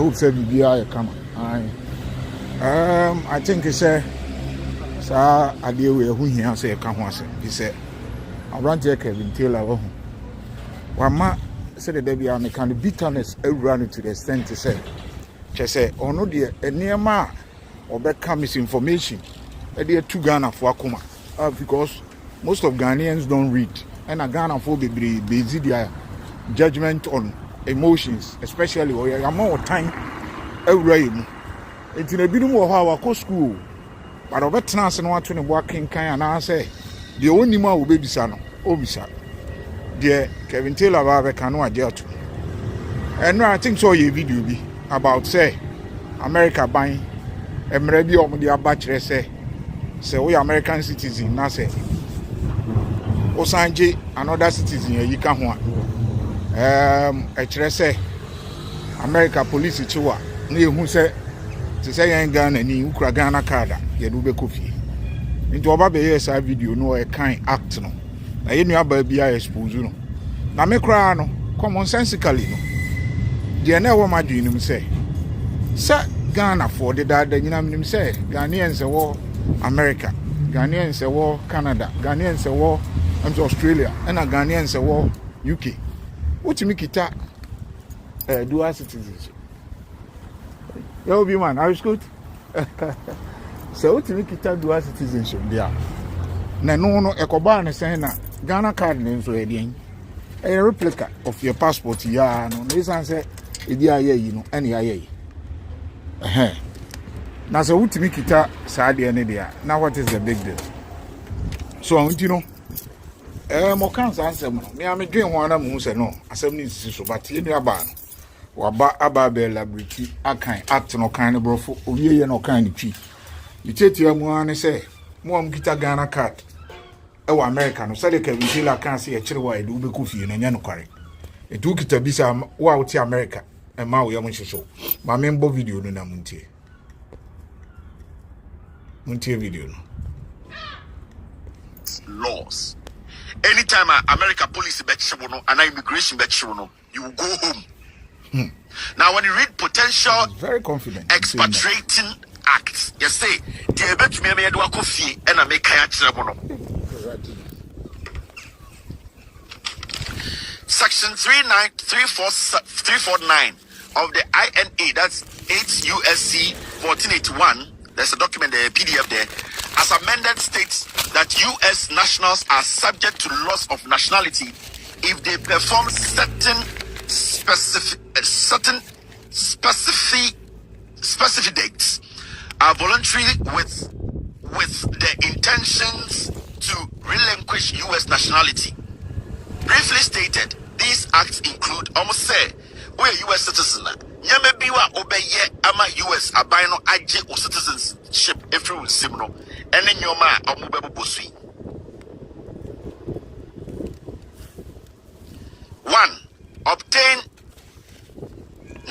hope say bibia come. I think it's a idea we who here say ka ho ase. He said around here Kevin Taylor wo ho. Wama said the bia me can bitterness run to the extent to say say ono de enema obeka misinformation e dey to Ghana for akoma because most of Ghanaians don't read and a Ghana for be busy their judgment on emotions, especially or you more time away mu enti na binu wo ha wa school but obetena se no atwe ne working kan na say the only man wo be bisa no obisa the Kevin Taylor ba ka no age ato and I think so ye video bi about say America ban emre bi o mo de aba kire say we American citizen na say Osanje another citizen yi ka ho a kire say America police chiwa na ehu say to say yan Ghana ni ukra Ghana card ye do be kofi into oba be yes video no e kan act no na ye nua ba bia expose no na me kra no common sensically no de na wo madwinum say Ghana for the dad nyina mnim say Ghanaians wo America, Ghanaians wo Canada, Ghanaians wo Australia and Ghanaians wo UK utimi kita dual citizenship. Yo be man, are you good? So utimi kita dual citizenship there. Na no ekoba na say na Ghana card na so edien. A replica of your passport ya no. This answer e dia ayi no, ene ayi. Now so utimi kita saade ne dia. Now what is the big deal? So you know mo kan answer mo. Me am dwen ho na mo say no. Asem ni sisi so but ye nua ba no. Waba aba be labriti akan act no kan ne brofo. Owie ye no kan ne twi. Itetia mu an say mo am kita Ghana card. E wa America no say Kevin Taylor kan say e kire wa e do be kofi no nya no kware. E du kita bisa wa uti America. E ma wo ye mo hyeso. Ma me mbo video no na muntie. Video. Laws. Anytime America police no and immigration no, you will go home. Now, when you read potential very confident expatriating acts, you say the bet me do coffee and I make kaya Section 349 of the INA, that's 8 USC 1481. There's a document, the PDF there, as amended states that U.S. nationals are subject to loss of nationality if they perform certain specific dates voluntarily with the intentions to relinquish U.S. nationality. Briefly stated, these acts include almost say we are U.S. citizen. Nyame biwa obeye ama US aban no agye o citizenship efri unsim no ene nyoma omubebo bosui. 1. Obtain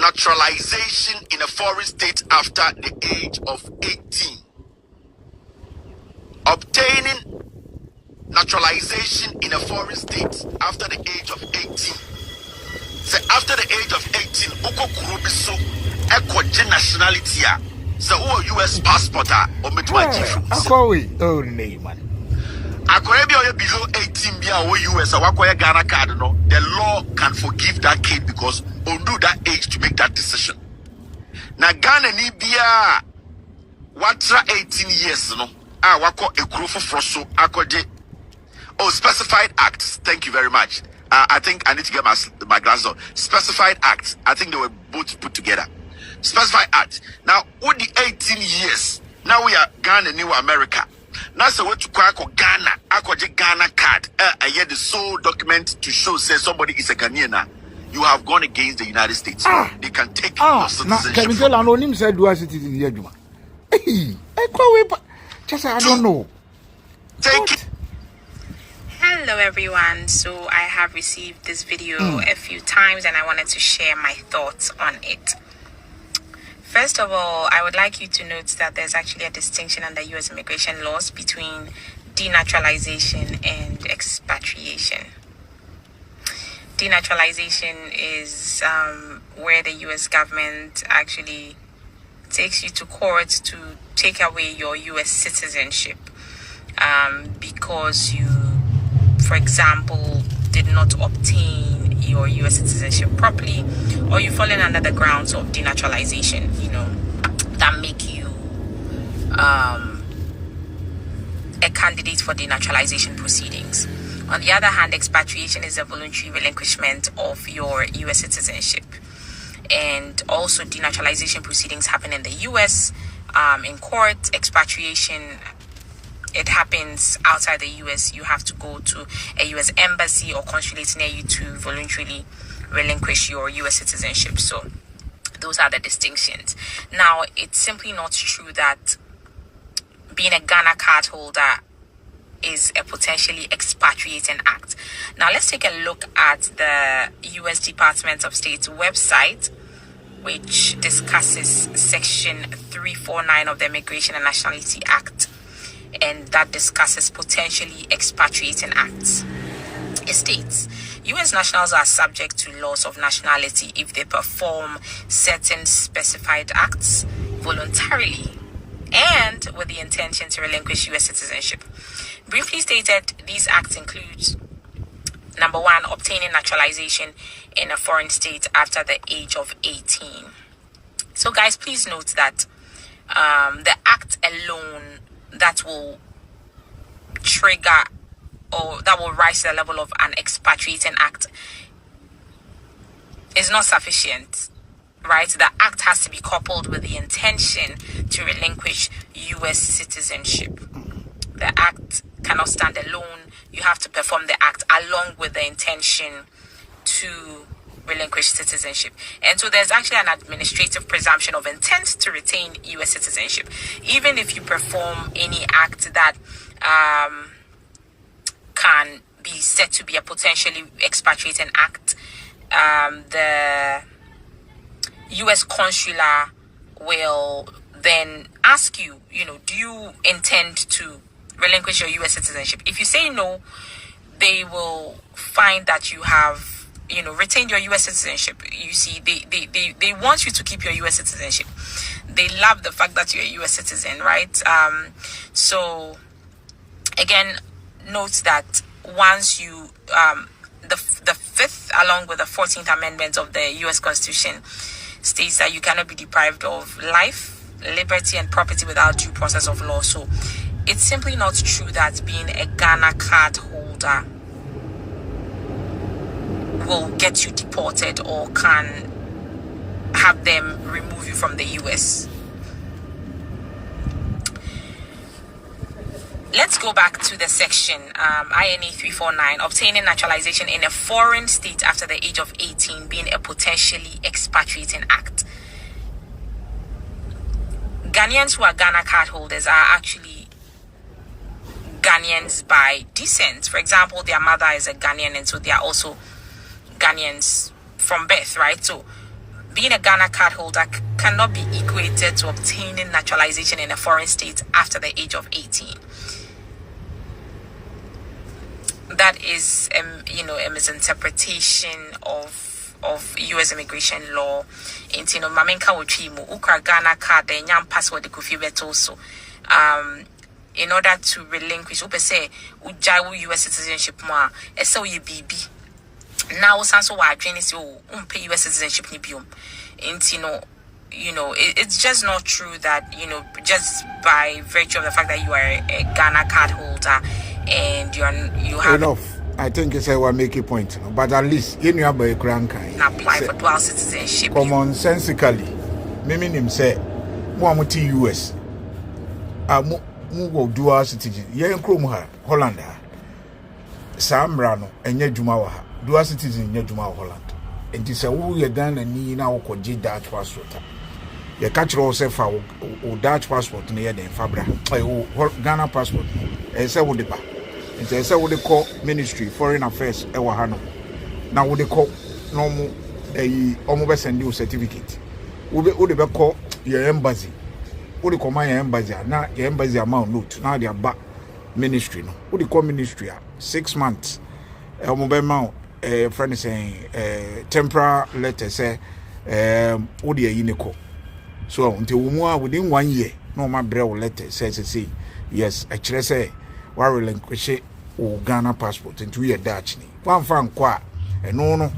naturalization in a foreign state after the age of 18. Obtaining naturalization in a foreign state after the age of 18. So after the age of 18, Oko Kurubiso, Eko nationality, so US passport or oh name man. Akorebi below 18 bia or US or Ghana card no, the law can forgive that kid because undo that age to make that decision. Na Ghana ni bia watra 18 years no, wako ekrofo froso akoje. Oh, specified acts. Thank you very much. I think I need to get my glasses on. Specified acts. I think they were both put together. Specified acts. Now, with the 18 years, now we are Ghana, New America. Now, so what to call Ghana? I call the Ghana card. I get the sole document to show say somebody is a Ghanaian. You have gone against the United States. They can take your citizenship. Can you tell anonym said dual citizen here, Juma? Hey, just I don't know. Take it. Hello everyone, so I have received this video a few times and I wanted to share my thoughts on it. First of all, I would like you to note that there's actually a distinction under US immigration laws between denaturalization and expatriation. Denaturalization is where the US government actually takes you to court to take away your US citizenship because you, for example, did not obtain your US citizenship properly, or you've fallen under the grounds of denaturalization, that make you a candidate for denaturalization proceedings. On the other hand, expatriation is a voluntary relinquishment of your US citizenship. And also denaturalization proceedings happen in the US in court. Expatriation, it happens outside the US. You have to go to a US embassy or consulate near you to voluntarily relinquish your US citizenship. So those are the distinctions. Now, it's simply not true that being a Ghana card holder is a potentially expatriating act. Now, let's take a look at the US Department of State's website, which discusses Section 349 of the Immigration and Nationality Act, and that discusses potentially expatriating acts. It states, U.S. nationals are subject to loss of nationality if they perform certain specified acts voluntarily and with the intention to relinquish U.S. citizenship. Briefly stated, these acts include: number one, obtaining naturalization in a foreign state after the age of 18. So, guys, please note that the act alone that will trigger or that will rise to the level of an expatriating act is not sufficient, right? The act has to be coupled with the intention to relinquish U.S. citizenship. The act cannot stand alone. You have to perform the act along with the intention to relinquish citizenship. And so there's actually an administrative presumption of intent to retain U.S. citizenship. Even if you perform any act that can be said to be a potentially expatriating act, the U.S. consular will then ask you, do you intend to relinquish your U.S. citizenship? If you say no, they will find that you have, retained your U.S. citizenship. You see, they want you to keep your U.S. citizenship. They love the fact that you're a U.S. citizen, right? So, again, note that once you, the fifth, along with the 14th Amendment of the U.S. Constitution, states that you cannot be deprived of life, liberty, and property without due process of law. So, it's simply not true that being a Ghana card holder will get you deported or can have them remove you from the US. Let's go back to the section INA 349, obtaining naturalization in a foreign state after the age of 18 being a potentially expatriating act. Ghanaians who are Ghana card holders are actually Ghanaians by descent. For example, their mother is a Ghanaian, and so they are also Ghanaians from birth, right? So being a Ghana card holder cannot be equated to obtaining naturalization in a foreign state after the age of 18. That is, a misinterpretation of U.S. immigration law. Intino mamenka wochimu ukra Ghana card the nyam password the kufi beto so. In order to relinquish, upe say ujawu U.S. citizenship ma ese uye bibi. Now sanso wa adwene se umpe U.S. citizenship ni biom. Intino, it's just not true that, just by virtue of the fact that you are a Ghana card holder and you have enough. I think it's a make a point, but at least you have a grand kind. Apply for dual citizenship. Commonsensically, meaning say, Muamuti US, move dual citizen. Yen Kromha, Holland, Sam Rano, and Yejumawa, dual citizen Yejuma Holland. And this a woo you done and me now could Dutch passport. You catch yourself or Dutch passport near the Fabra, Ghana passport, and say what the back. And say what they call ministry, foreign affairs, Ewahano. Now what they call normal almost send you certificate. What they call your embassy. What they call my embassy, now your embassy amount note, now they are back ministry. No, what they call ministry 6 months. Mobile amount, friend saying temporary letter say odi ayi ne ko so until within 1 year no ma bre letter says say yes actually say wa relinquish o Ghana passport into your Dutch ni wan fan kwa no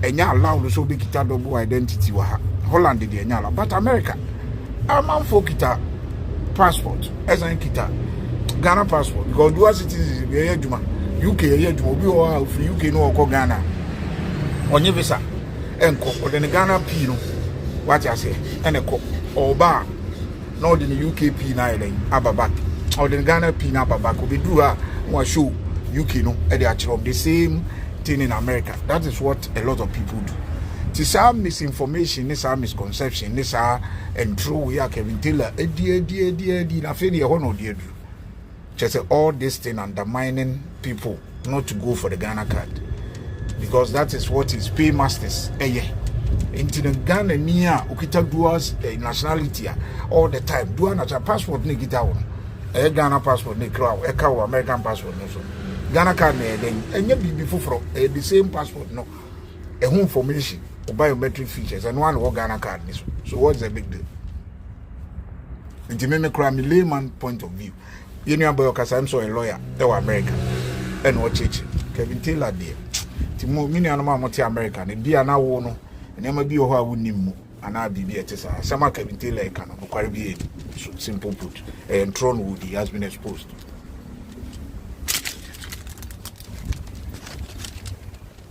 enya allow so be kita double identity wa ha Holland de enya allow but America am for kita passport as an kita Ghana passport because dual citizens be adwuma UK ye adwuma obi o free UK no ko Ghana onye visa enko o de Ghana P no what you say eneko oba no de UK P na ile ababa o de Ghana P na ababa ko be do a wa show UK no e dey actually the same thing in America. That is what a lot of people do. This are misinformation, this are misconception, this are and true we are Kevin Taylor na fe dey ho no dey do. Just say all this thing undermining people not to go for the Ghana card because that is what is paymasters into the Ghana near ukita duals nationality all the time dual national passport ni kita won Ghana passport ni kra eka American passport no so Ghana card na then enye bibi foforo the same passport no information or biometric features and one Ghana card ni so what's the big deal into me cry me layman point of view you know about cause I'm so a lawyer they were America and what church Kevin Taylor there timo mini anoma mo te America ne bia na wo no ne ma bi ho a wonim mu ana bibia te sa sama Kevin Taylor kan no kware bi simple put and throne wood he has been exposed